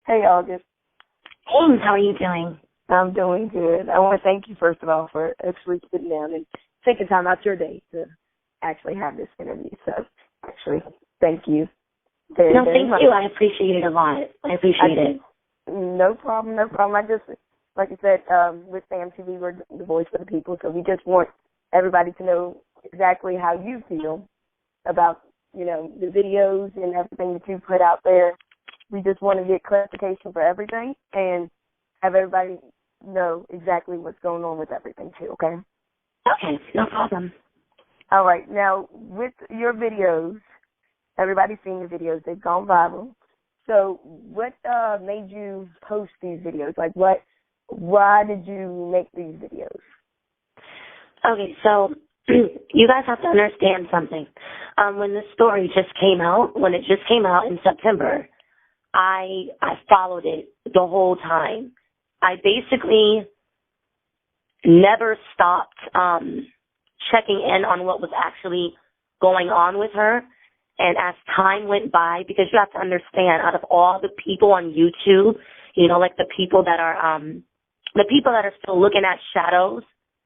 Hey, August. James, how are you doing? I'm doing good. I want to thank you, first of all, for actually sitting down and taking time out your day to actually have this interview. So, actually, thank you very much. Thank you. I appreciate it a lot. I appreciate it. No problem, no problem. I just, like I said, with Sam TV, we're the voice for the people, so we just want everybody to know exactly how you feel about, the videos and everything that you put out there. We just want to get clarification for everything and have everybody know exactly what's going on with everything too, okay? Okay, no problem. All right. Now, with your videos, everybody's seen the videos. They've gone viral. So what made you post these videos? Like, why did you make these videos? Okay, so you guys have to understand something. When this story just came out, in September, I followed it the whole time. I basically never stopped checking in on what was actually going on with her. And as time went by, because you have to understand, out of all the people on YouTube, like the people that are still looking at shadows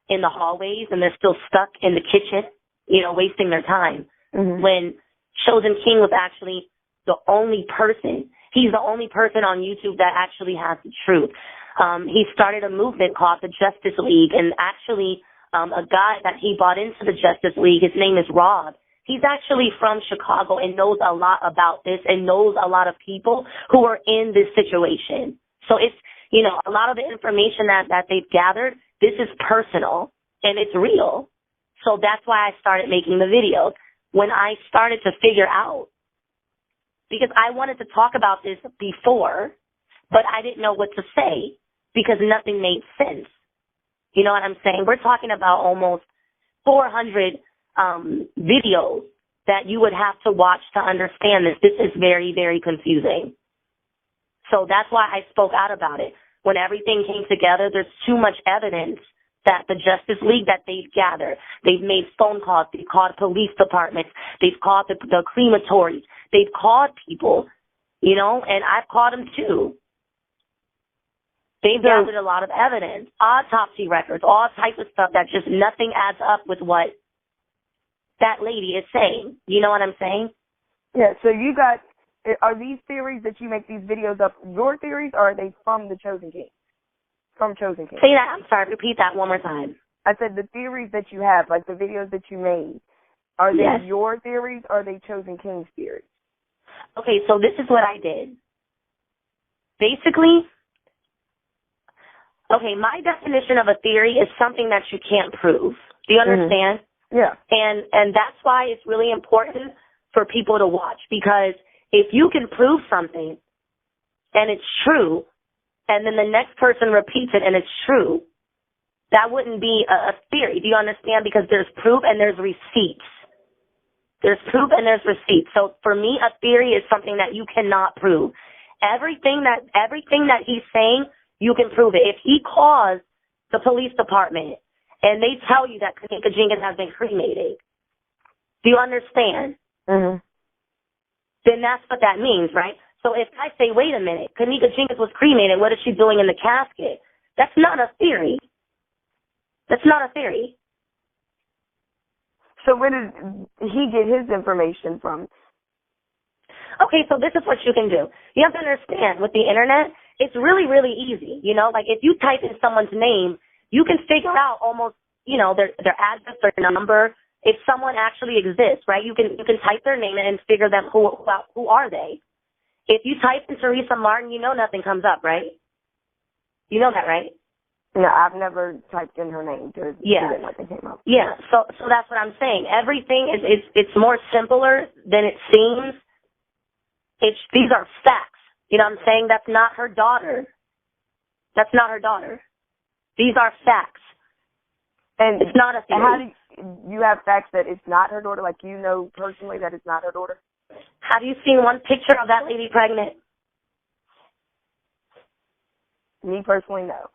in the hallways and they're still stuck in the kitchen, wasting their time. Mm-hmm. When Chosen King was actually the only person. He's the only person on YouTube that actually has the truth. He started a movement called the Justice League, and actually a guy that he brought into the Justice League, his name is Rob. He's actually from Chicago and knows a lot about this and knows a lot of people who are in this situation. So it's, a lot of the information that they've gathered, this is personal and it's real. So that's why I started making the videos. When I started to figure out, because I wanted to talk about this before, but I didn't know what to say because nothing made sense. You know what I'm saying? We're talking about almost 400 videos that you would have to watch to understand this. This is very, very confusing. So that's why I spoke out about it. When everything came together, there's too much evidence that the Justice League that they've gathered. They've made phone calls. They've called police departments. They've called the crematories. They've called people, and I've called them too. They've gathered a lot of evidence, autopsy records, all types of stuff that just nothing adds up with what that lady is saying. You know what I'm saying? Yeah, so are these theories that you make these videos up your theories, or are they from the Chosen King? From Chosen King. Say that. I'm sorry. Repeat that one more time. I said the theories that you have, like the videos that you made, are they your theories or are they Chosen King's theories? Okay, so this is what I did. Basically, my definition of a theory is something that you can't prove. Do you understand? Mm-hmm. Yeah. And that's why it's really important for people to watch, because if you can prove something and it's true, and then the next person repeats it and it's true, that wouldn't be a theory. Do you understand? Because there's proof and there's receipts. There's proof and there's receipts. So for me, a theory is something that you cannot prove. Everything that he's saying, you can prove it. If he calls the police department and they tell you that Kenneka Jenkins has been cremated, do you understand? Mm-hmm. Then that's what that means, right? So if I say, wait a minute, Kenneka Jenkins was cremated, what is she doing in the casket? That's not a theory. That's not a theory. So where did he get his information from? Okay, so this is what you can do. You have to understand, with the internet, it's really, really easy. Like if you type in someone's name, you can figure out almost, their address, their number, if someone actually exists, right? You can type their name and figure them who are they. If you type in Teresa Martin, nothing comes up, right? You know that, right? No, I've never typed in her name to see that nothing came up. Yeah, so that's what I'm saying. Everything it's more simpler than it seems. These are facts. You know what I'm saying? That's not her daughter. That's not her daughter. These are facts. And it's not a theory. How do you have facts that it's not her daughter? Like personally that it's not her daughter? Have you seen one picture of that lady pregnant? Me personally, no.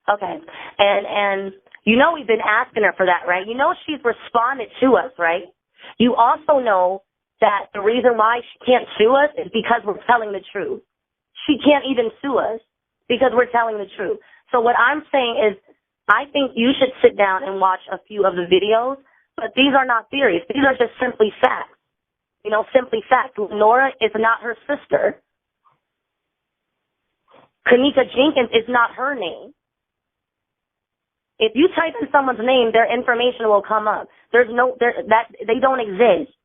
Okay. And we've been asking her for that, right? She's responded to us, right? You also know that the reason why she can't sue us is because we're telling the truth. she can't even sue us because we're telling the truth. So what I'm saying is, I think you should sit down and watch a few of the videos, but these are not theories. These are just simply facts. You know, simply facts. Lenora is not her sister. Kenneka Jenkins is not her name. If you type in someone's name, their information will come up. They don't exist.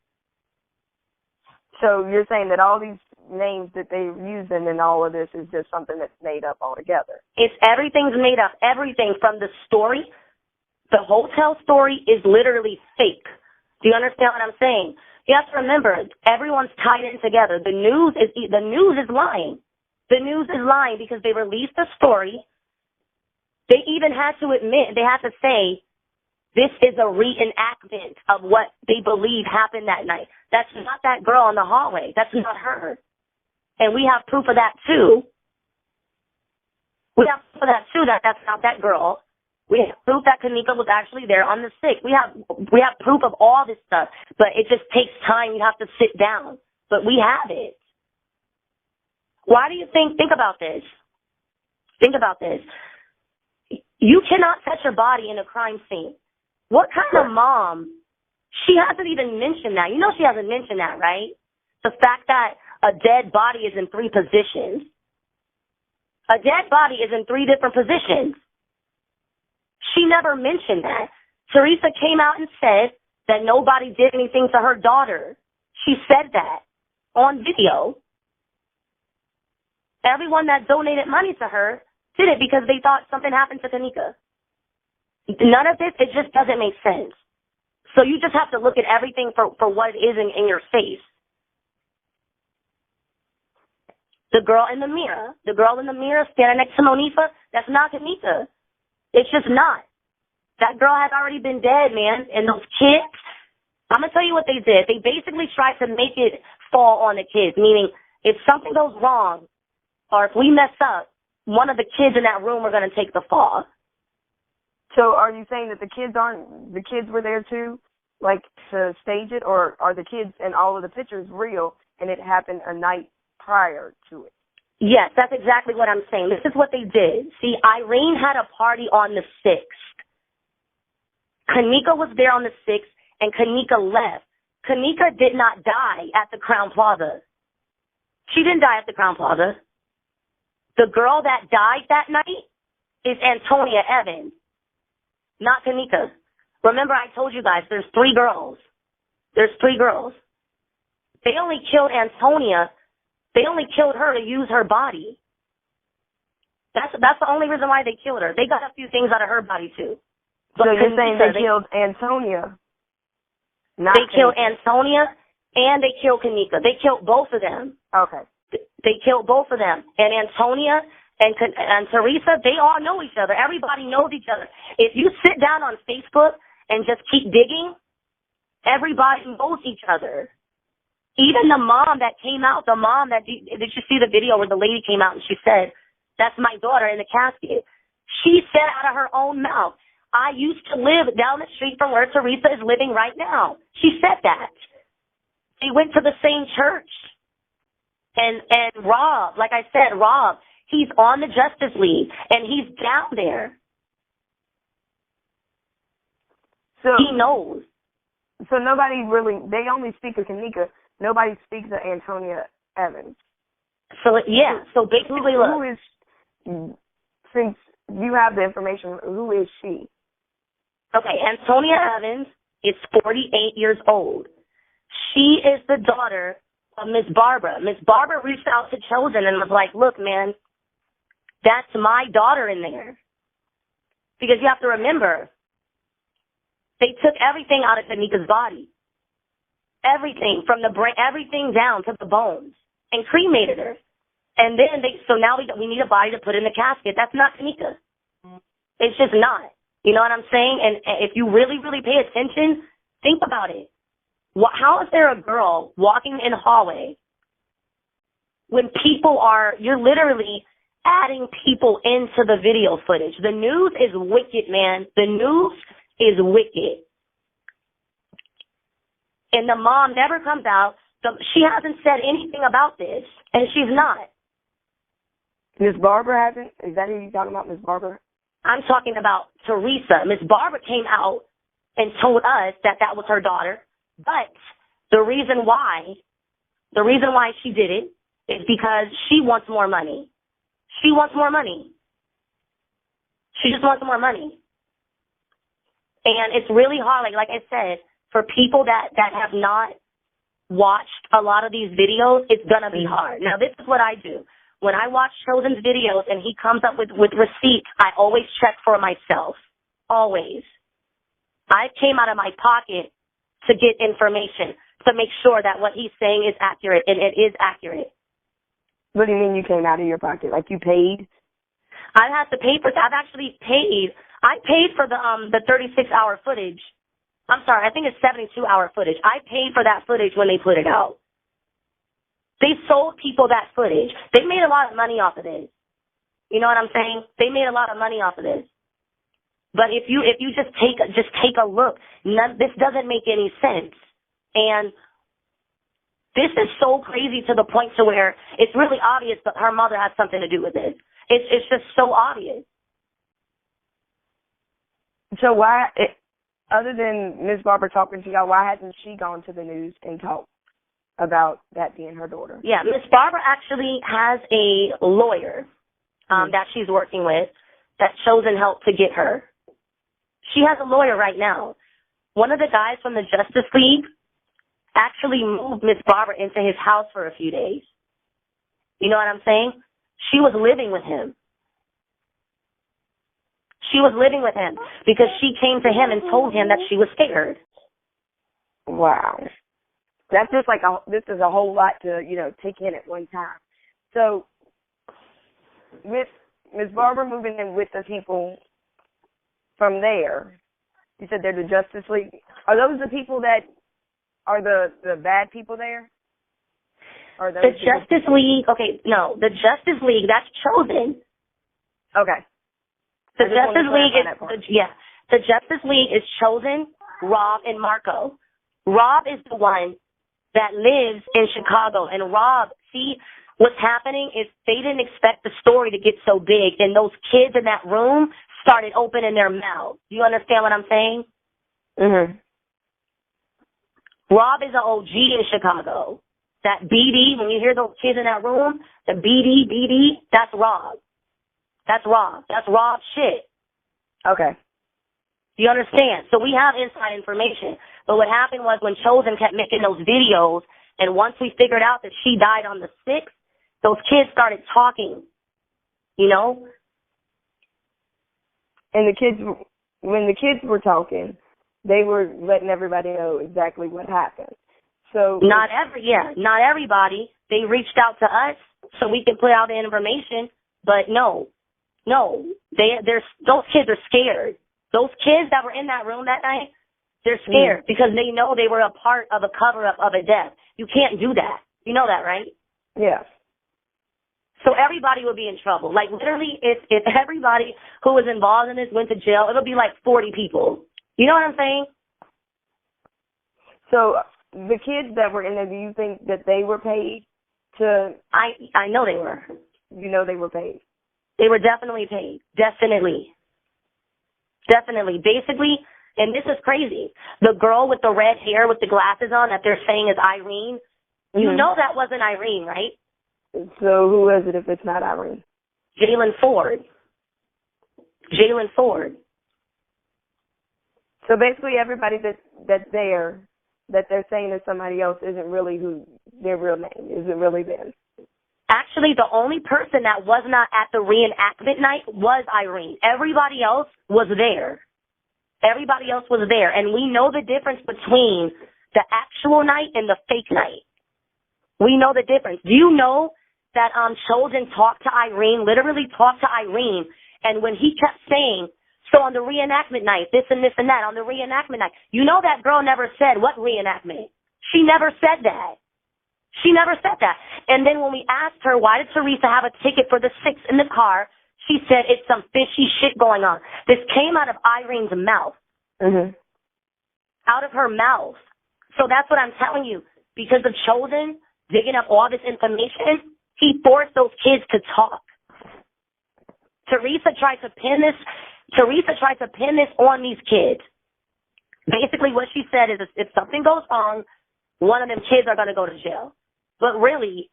So you're saying that all these names that they're using in all of this is just something that's made up altogether? Everything's made up. Everything from the story, the hotel story is literally fake. Do you understand what I'm saying? You have to remember, everyone's tied in together. The news is lying. The news is lying because they released a story. They even had to admit, they had to say, this is a reenactment of what they believe happened that night. That's not that girl in the hallway. That's not her. And we have proof of that too. We have proof of that too, that that's not that girl. We have proof that Kenneka was actually there on the 6th. We have proof of all this stuff, but it just takes time. You have to sit down. But we have it. Why do you think about this. Think about this. You cannot touch your body in a crime scene. What kind of mom? She hasn't even mentioned that. You know she hasn't mentioned that, right? The fact that a dead body is in 3 positions. A dead body is in 3 different positions. She never mentioned that. Teresa came out and said that nobody did anything to her daughter. She said that on video. Everyone that donated money to her did it because they thought something happened to Kenneka. None of this, it just doesn't make sense. So you just have to look at everything for what it is in your face. The girl in the mirror standing next to Monifa, that's not Kenneka. It's just not. That girl had already been dead, man. And those kids, I'm going to tell you what they did. They basically tried to make it fall on the kids, meaning if something goes wrong or if we mess up, one of the kids in that room are going to take the fall. So are you saying that the kids were there too, like to stage it, or are the kids and all of the pictures real and it happened a night prior to it? Yes, that's exactly what I'm saying. This is what they did. See, Irene had a party on the 6th. Kenneka was there on the 6th, and Kenneka left. Kenneka did not die at the Crown Plaza. She didn't die at the Crown Plaza. The girl that died that night is Antonia Evans, not Kenneka. Remember I told you guys there's 3 girls. There's 3 girls. They only killed Antonia. They only killed her to use her body. That's the only reason why they killed her. They got a few things out of her body too. But so you're saying they killed Antonia? They killed Antonia and they killed Kenneka. They killed both of them. Okay. They killed both of them. And Antonia and Teresa, they all know each other. Everybody knows each other. If you sit down on Facebook and just keep digging, everybody knows each other. Even the mom that came out, did you see the video where the lady came out and she said, that's my daughter in the casket. She said out of her own mouth, I used to live down the street from where Teresa is living right now. She said that. They went to the same church. And Rob, like I said, he's on the Justice League and he's down there. So he knows. So nobody really, they only speak of Kenneka. Nobody speaks of Antonia Evans. So, yeah. So basically, look. Who is, since you have the information, who is she? Okay, Antonia Evans is 48 years old. She is the daughter of Miss Barbara. Miss Barbara reached out to Chosen and was like, look, man, that's my daughter in there. Because you have to remember, they took everything out of Kenneka's body. Everything, from the brain, everything down to the bones, and cremated her. And then so now we need a body to put in the casket. That's not Kenneka. It's just not. You know what I'm saying? And if you really, really pay attention, think about it. How is there a girl walking in a hallway when you're literally adding people into the video footage? The news is wicked, man. The news is wicked. And the mom never comes out. She hasn't said anything about this, and she's not. Miss Barbara hasn't? Is that who you're talking about, Miss Barbara? I'm talking about Teresa. Miss Barbara came out and told us that that was her daughter. But the reason why she did it is because she wants more money. She wants more money. She just wants more money. And it's really hard, like I said, for people that have not watched a lot of these videos, it's going to be hard. Now, this is what I do. When I watch Chosen's videos and he comes up with receipts, I always check for myself. Always. I came out of my pocket to get information, to make sure that what he's saying is accurate, and it is accurate. What do you mean you came out of your pocket? Like you paid? I've had to pay for that. I've actually paid. I paid for the 36-hour footage. I'm sorry, I think it's 72-hour footage. I paid for that footage when they put it out. They sold people that footage. They made a lot of money off of this. You know what I'm saying? They made a lot of money off of this. But if you just take a look, this doesn't make any sense. And this is so crazy to the point to where it's really obvious that her mother has something to do with this. It's just so obvious. So why, other than Ms. Barbara talking to y'all, why hasn't she gone to the news and talked about that being her daughter? Yeah, Ms. Barbara actually has a lawyer that she's working with that Chosen helped to get her. She has a lawyer right now. One of the guys from the Justice League actually moved Ms. Barbara into his house for a few days. You know what I'm saying? She was living with him. She was living with him because she came to him and told him that she was scared. Wow. That's just like, this is a whole lot to, take in at one time. So, with Ms. Barbara moving in with the people from there, you said they're the Justice League. Are those the people that are the bad people there? Or those the Justice League, okay, no, the Justice League, that's Chosen. Okay. The Justice League the Justice League is Chosen, Rob, and Marco. Rob is the one that lives in Chicago. And Rob, see, what's happening is they didn't expect the story to get so big, and those kids in that room started opening their mouths. You understand what I'm saying? Mm-hmm. Rob is an OG in Chicago. That BD, when you hear those kids in that room, the BD, that's Rob. That's Rob. That's Rob's shit. Okay. You understand? So we have inside information. But what happened was when Chosen kept making those videos, and once we figured out that she died on the 6th, those kids started talking, you know? And when the kids were talking, they were letting everybody know exactly what happened. So not everybody. They reached out to us so we could put out the information, but no, those kids are scared. Those kids that were in that room that night, they're scared because they know they were a part of a cover-up of a death. You can't do that. You know that, right? Yeah. So everybody would be in trouble. Like, literally, if everybody who was involved in this went to jail, it'll be like 40 people. You know what I'm saying? So the kids that were in there, do you think that they were paid to... I know they were. You know they were paid? They were definitely paid. Definitely. Basically, and this is crazy, the girl with the red hair with the glasses on that they're saying is Irene, you know that wasn't Irene, right? So who is it if it's not Irene? Jalen Ford. So basically everybody that's there, that they're saying is somebody else, isn't really who their real name, isn't really them. Actually, the only person that was not at the reenactment night was Irene. Everybody else was there. And we know the difference between the actual night and the fake night. We know the difference. Do you know that Chosen talked to Irene, literally talked to Irene, and when he kept saying, so on the reenactment night, this and that, on the reenactment night, you know that girl never said what reenactment. She never said that. And then when we asked her, why did Teresa have a ticket for the 6th in the car, she said it's some fishy shit going on. This came out of Irene's mouth. Mm-hmm. Out of her mouth. So that's what I'm telling you. Because of Chosen digging up all this information, he forced those kids to talk. Teresa tried to pin this on these kids. Basically what she said is if something goes wrong, one of them kids are going to go to jail. But really,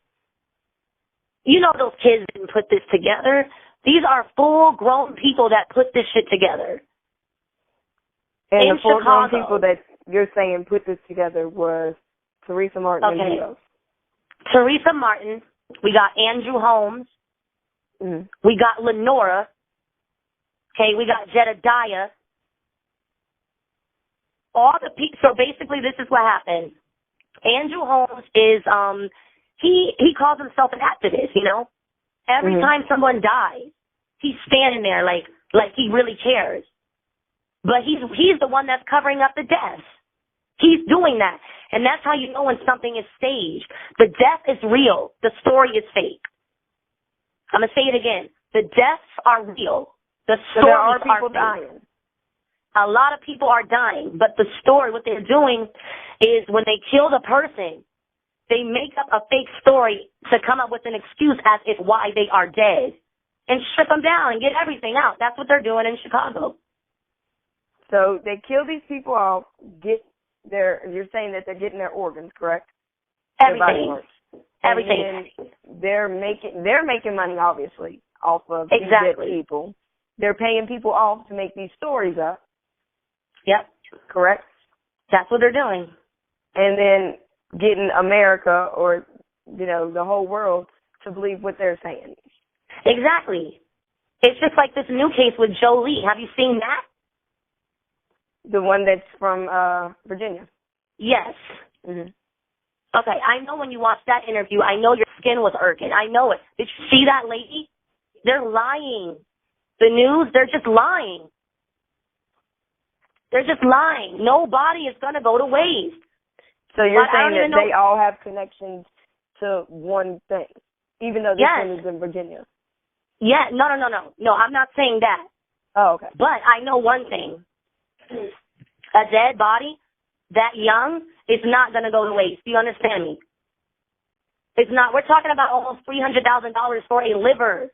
you know those kids didn't put this together. These are full-grown people that put this shit together. And in the full-grown Chicago. people that you're saying put this together was Teresa Martin and who else? Teresa Martin. We got Andrew Holmes. Mm-hmm. We got Lenora. Okay, we got Jedediah. All the people. So basically, this is what happened. Andrew Holmes is he calls himself an activist. You know, every time someone dies, he's standing there like he really cares. But he's the one that's covering up the deaths. He's doing that. And that's how you know when something is staged. The death is real. The story is fake. I'm going to say it again. The deaths are real. The stories there are people fake. dying. A lot of people are dying. But the story, what they're doing is when they kill the person, they make up a fake story to come up with an excuse as if why they are dead. And strip them down and get everything out. That's what they're doing in Chicago. So they kill these people off, you're saying that they're getting their organs, correct? Everything. Everything. And they're making money, obviously, off of these dead people. They're paying people off to make these stories up. Yep. Correct? That's what they're doing. And then getting America or, the whole world to believe what they're saying. Exactly. It's just like this new case with Jolie. Have you seen that? The one that's from Virginia. Yes. Mm-hmm. Okay, I know when you watched that interview, I know your skin was irking. I know it. Did you see that lady? They're lying. The news, they're just lying. They're just lying. No body is going to go to waste. So you're saying that they all have connections to one thing, even though this one is in Virginia? Yeah, no. No, I'm not saying that. Oh, okay. But I know one thing. A dead body that young is not going to go to waste. Do you understand me? It's not. We're talking about almost $300,000 for a liver.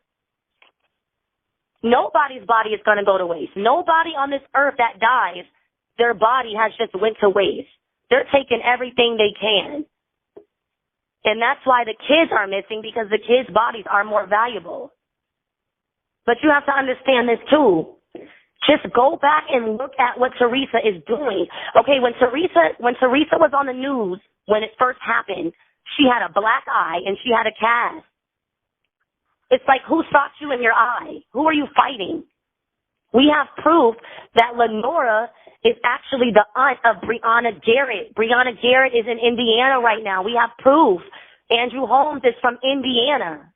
Nobody's body is going to go to waste. Nobody on this earth that dies, their body has just went to waste. They're taking everything they can. And that's why the kids are missing, because the kids' bodies are more valuable. But you have to understand this too. Just go back and look at what Teresa is doing. Okay, when Teresa was on the news, when it first happened, she had a black eye and she had a cast. It's like, who socked you in your eye? Who are you fighting? We have proof that Lenora is actually the aunt of Breonna Garrett. Breonna Garrett is in Indiana right now. We have proof. Andrew Holmes is from Indiana.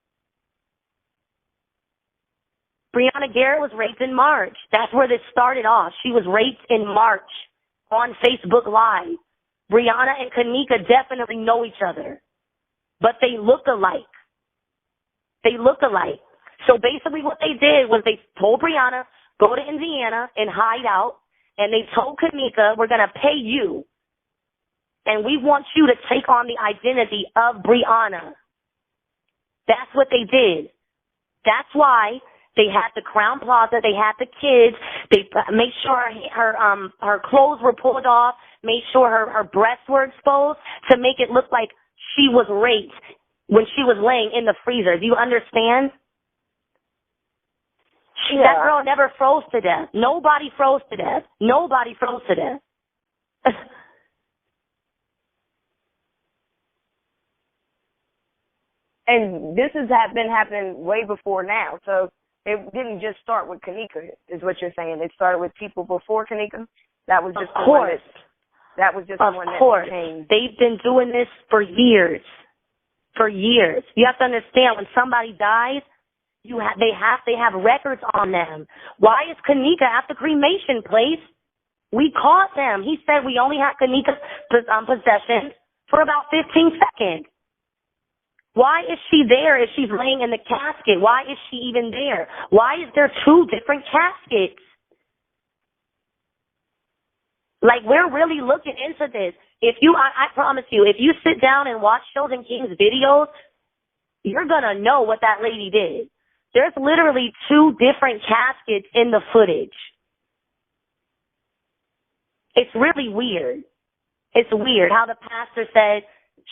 Breonna Garrett was raped in March. That's where this started off. She was raped in March on Facebook Live. Breonna and Kenneka definitely know each other, but they look alike. They look alike. So basically what they did was they told Breonna, go to Indiana and hide out, and they told Kenneka, we're going to pay you, and we want you to take on the identity of Breonna. That's what they did. That's why they had the Crown Plaza. They had the kids. They made sure her clothes were pulled off, made sure her breasts were exposed to make it look like she was raped when she was laying in the freezer. Do you understand? That girl never froze to death. Nobody froze to death. Nobody froze to death. And this has been happening way before now. So it didn't just start with Kenneka, is what you're saying. It started with people before Kenneka. That was just the one that came. They've been doing this for years. For years. You have to understand, when somebody dies, they have records on them. Why is Kenneka at the cremation place? We caught them. He said we only had Kenneka's possessions for about 15 seconds. Why is she there if she's laying in the casket? Why is she even there? Why is there two different caskets? Like, we're really looking into this. I promise you, if you sit down and watch Sheldon King's videos, you're going to know what that lady did. There's literally 2 different caskets in the footage. It's really weird. It's weird how the pastor said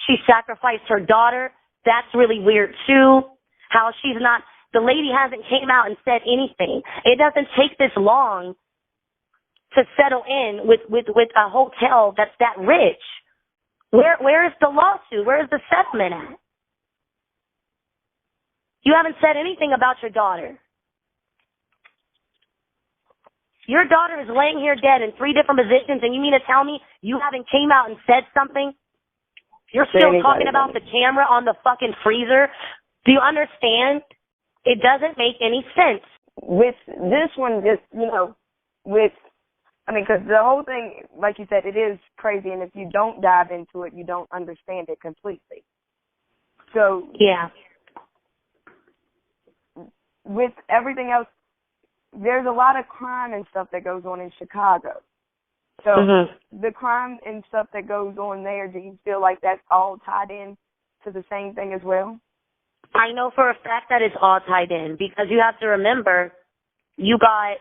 she sacrificed her daughter. That's really weird too. How she's not, the lady hasn't came out and said anything. It doesn't take this long to settle in with a hotel that's that rich. Where is the lawsuit? Where is the settlement at? You haven't said anything about your daughter. Your daughter is laying here dead in 3 different positions, and you mean to tell me you haven't came out and said something? You're still talking about the camera on the fucking freezer? Do you understand? It doesn't make any sense. With this one, just, because the whole thing, like you said, it is crazy, and if you don't dive into it, you don't understand it completely. So, yeah. With everything else, there's a lot of crime and stuff that goes on in Chicago. So the crime and stuff that goes on there, do you feel like that's all tied in to the same thing as well? I know for a fact that it's all tied in because you have to remember you got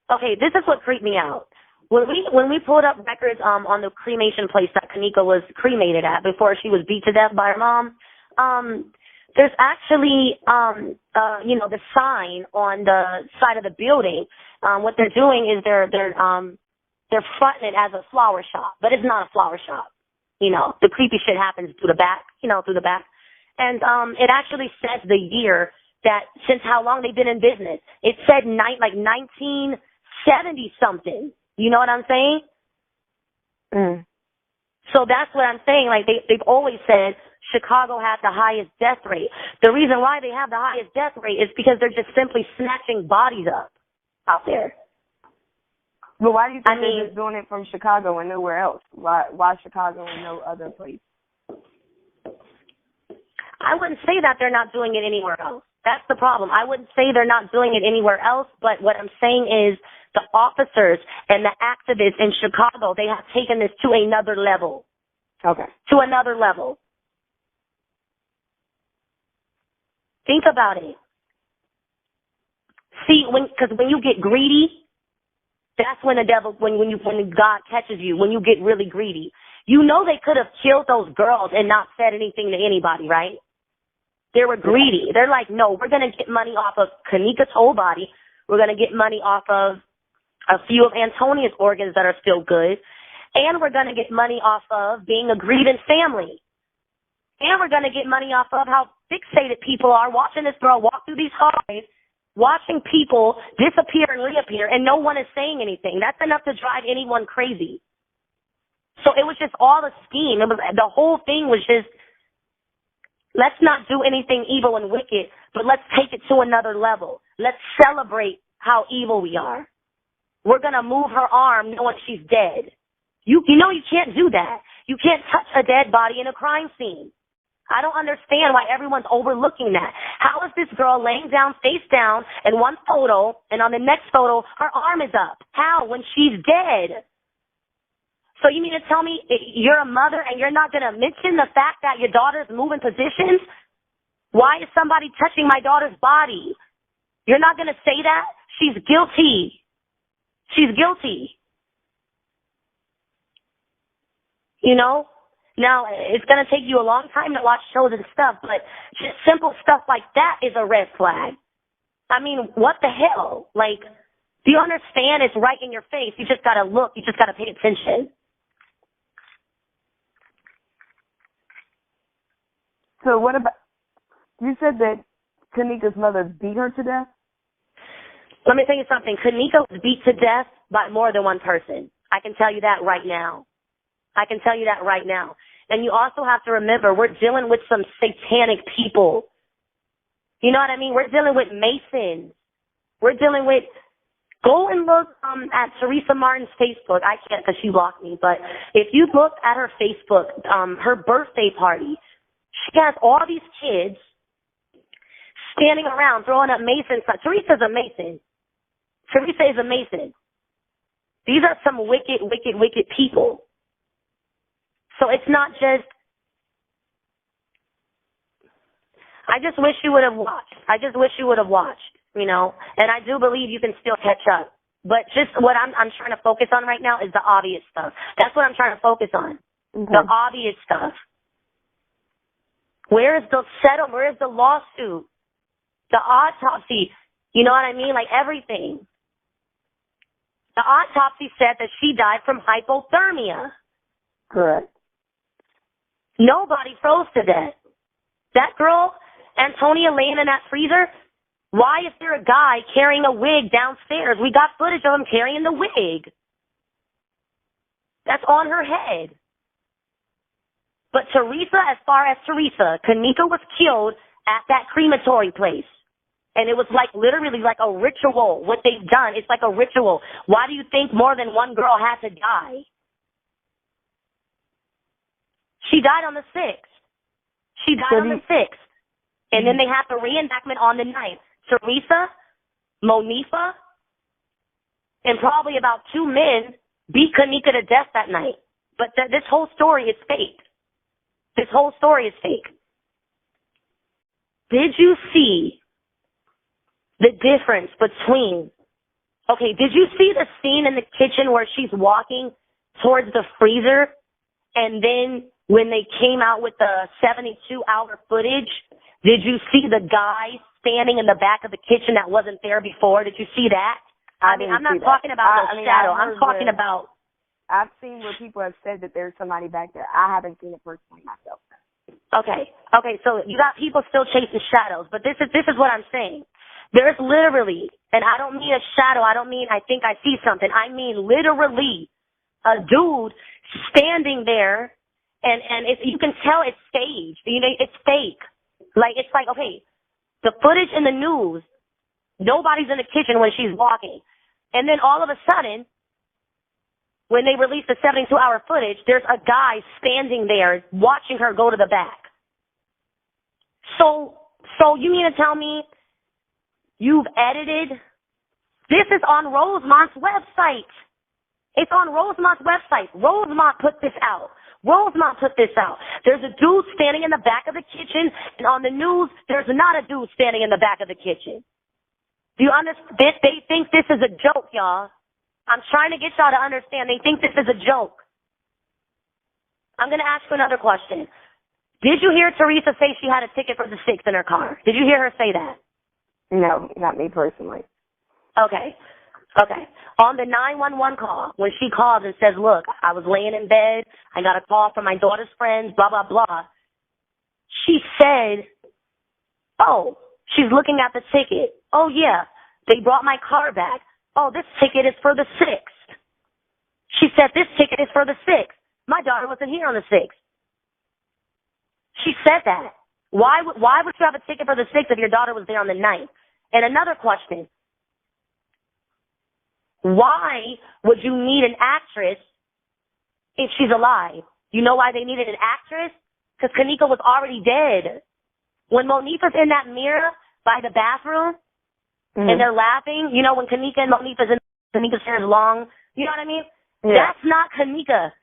– okay, this is what creeped me out. When we pulled up records on the cremation place that Kenneka was cremated at before she was beat to death by her mom, there's actually, the sign on the side of the building. What they're doing is they're fronting it as a flower shop, but it's not a flower shop. The creepy shit happens through the back, through the back. And it actually says the year that since how long they've been in business. It said 1970 something. You know what I'm saying? Mm. So that's what I'm saying. Like they've always said Chicago has the highest death rate. The reason why they have the highest death rate is because they're just simply snatching bodies up out there. But why do you think they're just doing it from Chicago and nowhere else? Why Chicago and no other place? I wouldn't say that they're not doing it anywhere else. That's the problem. I wouldn't say they're not doing it anywhere else, but what I'm saying is the officers and the activists in Chicago, they have taken this to another level. Okay. To another level. Think about it. See, because when you get greedy, that's when the devil, when God catches you, when you get really greedy. You know they could have killed those girls and not said anything to anybody, right? They were greedy. They're like, no, we're going to get money off of Kenneka's whole body. We're going to get money off of a few of Antonia's organs that are still good. And we're going to get money off of being a grieving family. And we're going to get money off of how fixated people are watching this girl walk through these hallways, watching people disappear and reappear, and no one is saying anything. That's enough to drive anyone crazy. So it was just all a scheme. The whole thing was just, let's not do anything evil and wicked, but let's take it to another level. Let's celebrate how evil we are. We're going to move her arm knowing she's dead. You know you can't do that. You can't touch a dead body in a crime scene. I don't understand why everyone's overlooking that. How is this girl laying down, face down, in one photo, and on the next photo, her arm is up? How? When she's dead. So you mean to tell me you're a mother and you're not going to mention the fact that your daughter's moving positions? Why is somebody touching my daughter's body? You're not going to say that? She's guilty. She's guilty. You know? Now, it's going to take you a long time to watch shows and stuff, but just simple stuff like that is a red flag. I mean, what the hell? Like, do you understand? It's right in your face. You just got to look. You just got to pay attention. So what about, you said that Kenneka's mother beat her to death? Let me tell you something. Kenneka was beat to death by more than one person. I can tell you that right now. I can tell you that right now. And you also have to remember, we're dealing with some satanic people. You know what I mean? We're dealing with Masons. We're dealing with, go and look at Teresa Martin's Facebook. I can't because she blocked me. But if you look at her Facebook, her birthday party, she has all these kids standing around throwing up Mason. Teresa's a Mason. Teresa is a Mason. These are some wicked, wicked, wicked people. So it's not just, I just wish you would have watched. I just wish you would have watched, you know. And I do believe you can still catch up. But just what I'm trying to focus on right now is the obvious stuff. That's what I'm trying to focus on. Okay. The obvious stuff. Where is the settlement? Where is the lawsuit? The autopsy? You know what I mean? Like everything. The autopsy said that she died from hypothermia. Correct. Nobody froze to death. That girl, Antonia, laying in that freezer, why is there a guy carrying a wig downstairs? We got footage of him carrying the wig. That's on her head. But Teresa, as far as Teresa, Kenneka was killed at that crematory place. And it was like literally like a ritual. What they've done, it's like a ritual. Why do you think more than one girl had to die? She died on the 6th. She died on the 6th. And then they have the reenactment on the 9th. Teresa, Monifa, and probably about 2 men beat Kenneka to death that night. But this whole story is fake. This whole story is fake. Did you see the difference between, okay, did you see the scene in the kitchen where she's walking towards the freezer, and then when they came out with the 72-hour footage, did you see the guy standing in the back of the kitchen that wasn't there before? Did you see that? I mean, I'm not talking about the shadow. I'm talking about... I've seen where people have said that there's somebody back there. I haven't seen it personally myself. Okay, so you got people still chasing shadows, but this is what I'm saying. There's literally, and I don't mean a shadow, I don't mean I think I see something, I mean literally a dude standing there, and you can tell it's staged. You know, it's fake. Like, it's like, okay, the footage in the news, nobody's in the kitchen when she's walking. And then all of a sudden, when they release the 72-hour footage, there's a guy standing there watching her go to the back. So you mean to tell me you've edited? This is on Rosemont's website. It's on Rosemont's website. Rosemont put this out. There's a dude standing in the back of the kitchen, and on the news, there's not a dude standing in the back of the kitchen. Do you understand? They think this is a joke, y'all. I'm trying to get y'all to understand. They think this is a joke. I'm going to ask you another question. Did you hear Teresa say she had a ticket for the 6th in her car? Did you hear her say that? No, not me personally. Okay. On the 911 call, when she calls and says, look, I was laying in bed, I got a call from my daughter's friends, blah, blah, blah, she said, oh, she's looking at the ticket. Oh, yeah, they brought my car back. Oh, this ticket is for the 6th. She said, this ticket is for the 6th. My daughter wasn't here on the 6th. She said that. Why would you have a ticket for the 6th if your daughter was there on the 9th? And another question. Why would you need an actress if she's alive? You know why they needed an actress? Because Kenneka was already dead. When Monifa's in that mirror by the bathroom, and they're laughing, you know, when Kenneka and Monifa's in, Kenneka's hair is long, you know what I mean? Yeah. That's not Kenneka.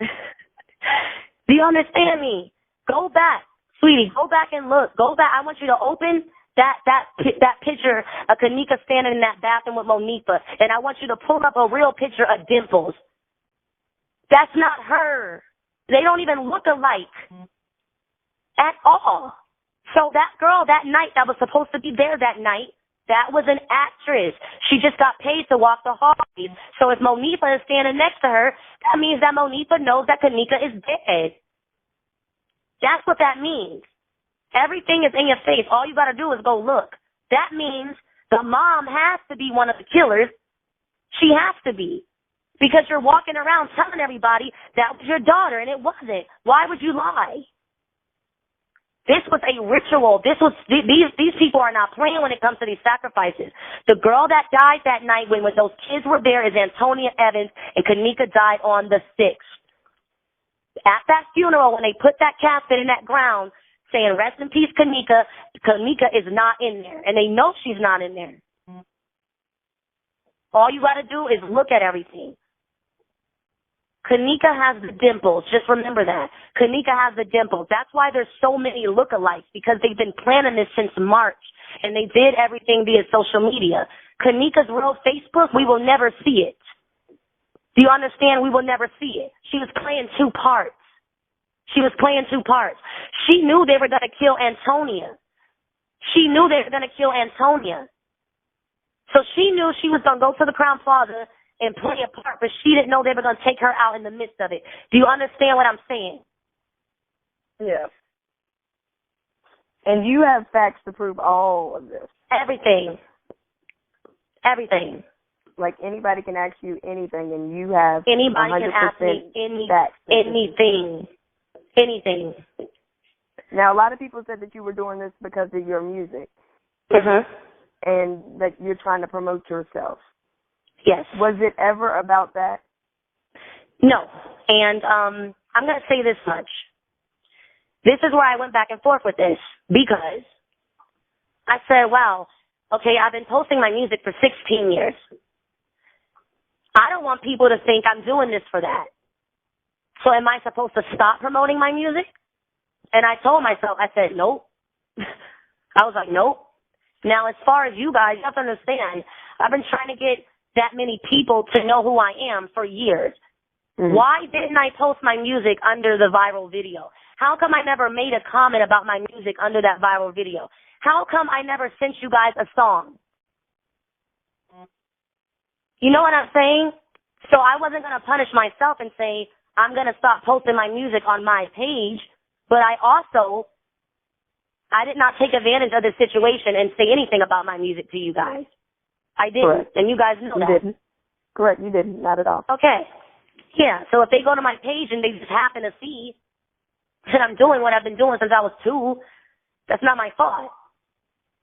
Do you understand me? Go back, sweetie, go back and look. Go back. I want you to open that picture of Kenneka standing in that bathroom with Monifa, and I want you to pull up a real picture of Dimples. That's not her. They don't even look alike at all. So that girl that night that was supposed to be there that night, that was an actress. She just got paid to walk the hallways. So if Monifa is standing next to her, that means that Monifa knows that Kenneka is dead. That's what that means. Everything is in your face. All you got to do is go look. That means the mom has to be one of the killers. She has to be. Because you're walking around telling everybody that was your daughter, and it wasn't. Why would you lie? This was a ritual. These people are not playing when it comes to these sacrifices. The girl that died that night when those kids were there is Antonia Evans, and Kenneka died on the 6th. At that funeral, when they put that casket in that ground, saying, rest in peace, Kenneka, Kenneka is not in there, and they know she's not in there. All you got to do is look at everything. Kenneka has the dimples. Just remember that. Kenneka has the dimples. That's why there's so many lookalikes, because they've been planning this since March, and they did everything via social media. Kenneka's real Facebook, we will never see it. Do you understand? We will never see it. She was playing two parts. She knew they were going to kill Antonia. So she knew she was going to go to the Crown Plaza and play a part, but she didn't know they were going to take her out in the midst of it. Do you understand what I'm saying? Yeah. And you have facts to prove all of this. Everything. Like, anybody can ask you anything, and you have anybody can ask me anything. Now, a lot of people said that you were doing this because of your music. Mm-hmm. And that you're trying to promote yourself. Yes. Was it ever about that? No. And I'm going to say this much. This is where I went back and forth with this, because I said, wow, okay, I've been posting my music for 16 years. I don't want people to think I'm doing this for that. So am I supposed to stop promoting my music? And I told myself, I said, nope. I was like, nope. Now, as far as you guys, you have to understand, I've been trying to get that many people to know who I am for years. Mm-hmm. Why didn't I post my music under the viral video? How come I never made a comment about my music under that viral video? How come I never sent you guys a song? You know what I'm saying? So I wasn't going to punish myself and say, I'm going to stop posting my music on my page, but I did not take advantage of the situation and say anything about my music to you guys. I didn't. Correct. And you guys know that. You didn't. Correct, you didn't. Not at all. Okay. Yeah, so if they go to my page and they just happen to see that I'm doing what I've been doing since I was 2, that's not my fault.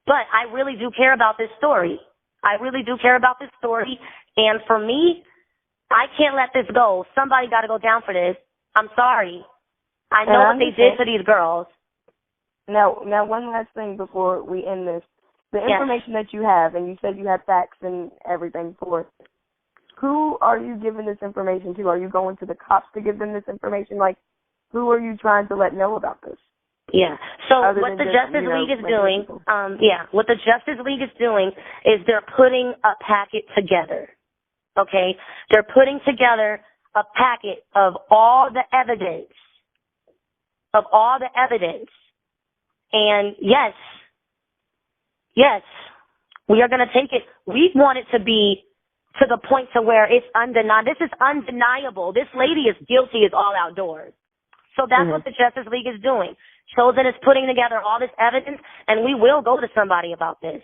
But I really do care about this story. And for me, I can't let this go. Somebody got to go down for this. I'm sorry. I know what they did to these girls. Now, one last thing before we end this. The information that you have, and you said you have facts and everything for it, who are you giving this information to? Are you going to the cops to give them this information? Like, who are you trying to let know about this? Yeah. So what the Justice League is doing, what the Justice League is doing is they're putting a packet together. Okay? They're putting together a packet of all the evidence. And yes, we are going to take it. We want it to be to the point to where it's undeniable. This is undeniable. This lady is guilty as all outdoors. So that's what the Justice League is doing. Chosen is putting together all this evidence, and we will go to somebody about this.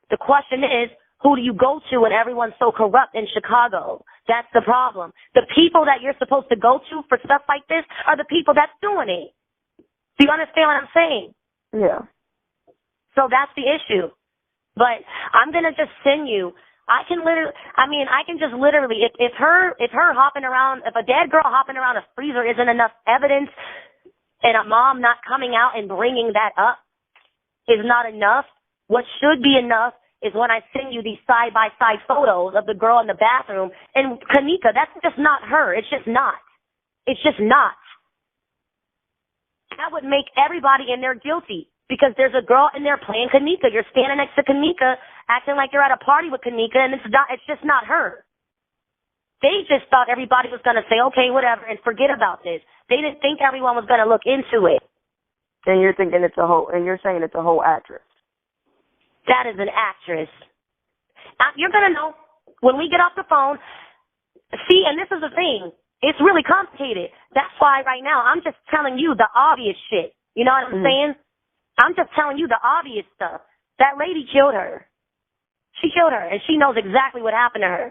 The question is, who do you go to when everyone's so corrupt in Chicago? That's the problem. The people that you're supposed to go to for stuff like this are the people that's doing it. Do you understand what I'm saying? Yeah. So that's the issue. But I'm going to just send you. I can just literally, if her hopping around, if a dead girl hopping around a freezer isn't enough evidence, and a mom not coming out and bringing that up is not enough, what should be enough is when I send you these side-by-side photos of the girl in the bathroom. And Kenneka, that's just not her. It's just not. That would make everybody in there guilty, because there's a girl in there playing Kenneka. You're standing next to Kenneka, acting like you're at a party with Kenneka, and it's just not her. They just thought everybody was going to say, okay, whatever, and forget about this. They didn't think everyone was going to look into it. And you're saying it's a whole actress. That is an actress. You're going to know when we get off the phone. See, and this is the thing. It's really complicated. That's why right now I'm just telling you the obvious shit. You know what I'm saying? I'm just telling you the obvious stuff. That lady killed her. She killed her, and she knows exactly what happened to her.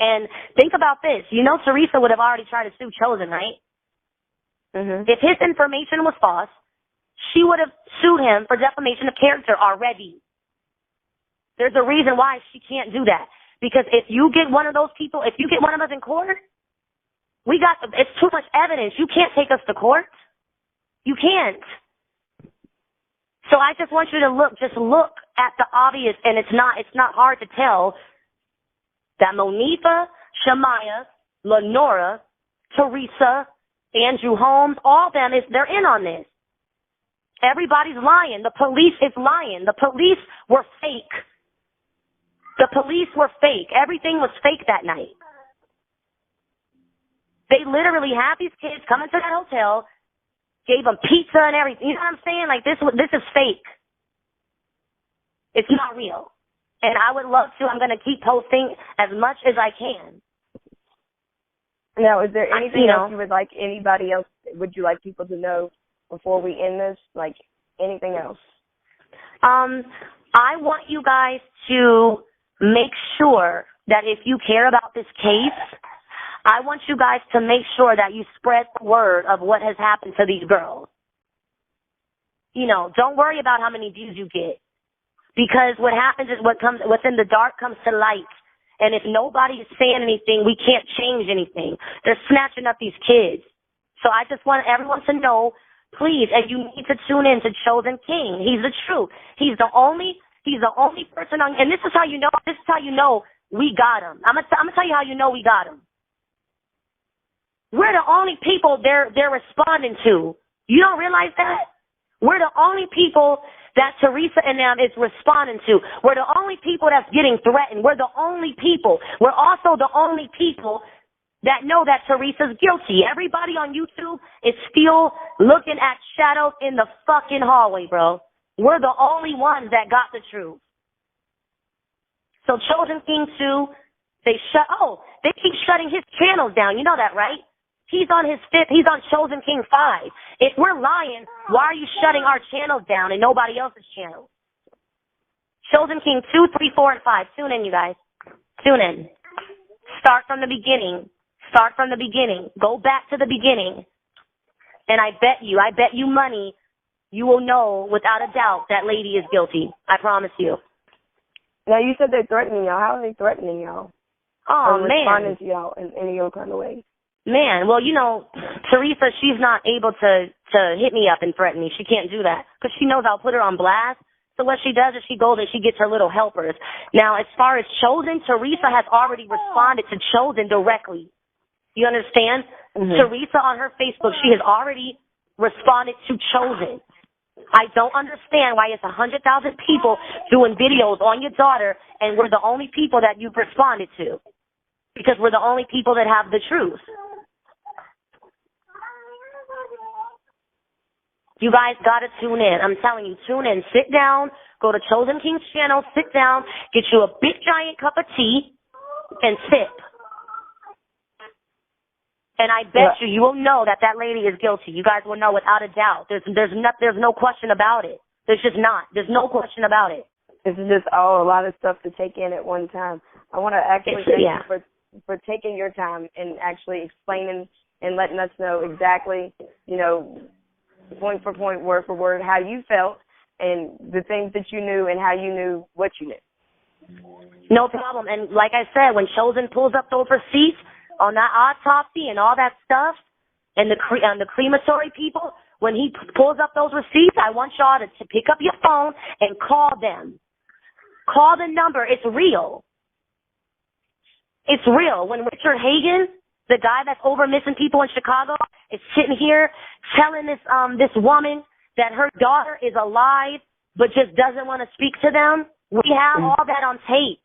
And think about this. You know Teresa would have already tried to sue Chosen, right? If his information was false, she would have sued him for defamation of character already. There's a reason why she can't do that. Because if you get one of those people, if you get one of us in court, it's too much evidence. You can't take us to court. You can't. So I just want you to look at the obvious, and it's not hard to tell that Monifa, Shamaya, Lenora, Teresa, Andrew Holmes, all them, they're in on this. Everybody's lying. The police is lying. The police were fake. The police were fake. Everything was fake that night. They literally had these kids come into that hotel, gave them pizza and everything. You know what I'm saying? Like, this is fake. It's not real. And I would love to. I'm going to keep posting as much as I can. Now, is there anything else you would like anybody else, would you like people to know before we end this? Like, anything else? I want you guys to make sure that if you care about this case, I want you guys to make sure that you spread the word of what has happened to these girls. You know, don't worry about how many views you get. Because what happens is what's in the dark comes to light. And if nobody is saying anything, we can't change anything. They're snatching up these kids. So I just want everyone to know, please, and you need to tune in to Chosen King. He's the truth. He's the only person on, and this is how you know we got him. I'm gonna tell you how you know we got him. We're the only people they're responding to. You don't realize that? We're the only people that Teresa and them is responding to. We're the only people that's getting threatened. We're the only people. We're also the only people that know that Teresa's guilty. Everybody on YouTube is still looking at shadows in the fucking hallway, bro. We're the only ones that got the truth. So Chosen King 2, they keep shutting his channels down. You know that, right? He's on Chosen King 5. If we're lying, why are you shutting our channels down and nobody else's channels? Chosen King 2, 3, 4, and 5. Tune in, you guys. Tune in. Start from the beginning. Start from the beginning. Go back to the beginning. And I bet you money, you will know without a doubt that lady is guilty. I promise you. Now, you said they're threatening y'all. How are they threatening y'all? Oh, or man. responding to y'all in any other kind of way? Man, well, you know, Teresa, she's not able to hit me up and threaten me. She can't do that because she knows I'll put her on blast. So what she does is she goes and she gets her little helpers. Now, as far as Chosen, Teresa has already responded to Chosen directly. You understand? Mm-hmm. Teresa on her Facebook, she has already responded to Chosen. I don't understand why it's 100,000 people doing videos on your daughter and we're the only people that you've responded to because we're the only people that have the truth. You guys got to tune in. I'm telling you, tune in. Sit down. Go to Chosen King's channel. Sit down. Get you a big, giant cup of tea and sip. And I bet you will know that lady is guilty. You guys will know without a doubt. There's no question about it. There's just not. There's no question about it. This is just a lot of stuff to take in at one time. I want to actually thank you for taking your time and actually explaining and letting us know exactly, you know, point for point, word for word, how you felt and the things that you knew and how you knew what you knew. No problem. And like I said, when Chosen pulls up those receipts on that autopsy and all that stuff and the crematory people, when he pulls up those receipts, I want y'all to pick up your phone and call them. Call the number. It's real. It's real. When Richard Hagan, the guy that's over missing people in Chicago, is sitting here telling this woman that her daughter is alive but just doesn't want to speak to them, we have all that on tape.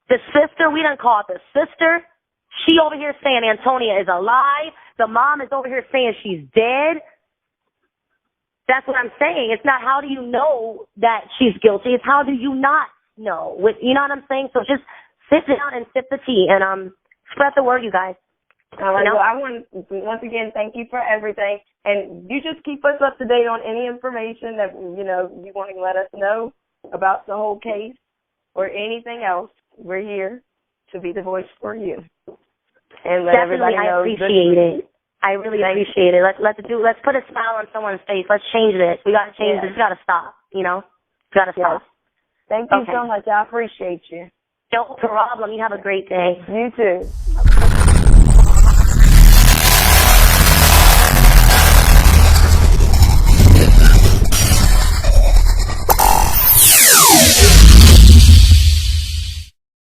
The sister, we done called the sister. She over here saying Antonia is alive. The mom is over here saying she's dead. That's what I'm saying. It's not how do you know that she's guilty. It's how do you not know. You know what I'm saying? So just sit down and sip the tea and spread the word, you guys. All right. Well, I want once again thank you for everything, and you just keep us up to date on any information that you want to let us know about the whole case or anything else. We're here to be the voice for you, and let everybody know. I appreciate it. I really appreciate it. Let's put a smile on someone's face. Let's change this. We got to change this. We got to stop. You know, we got to stop. Thank you so much. I appreciate you. No problem. You have a great day. You too.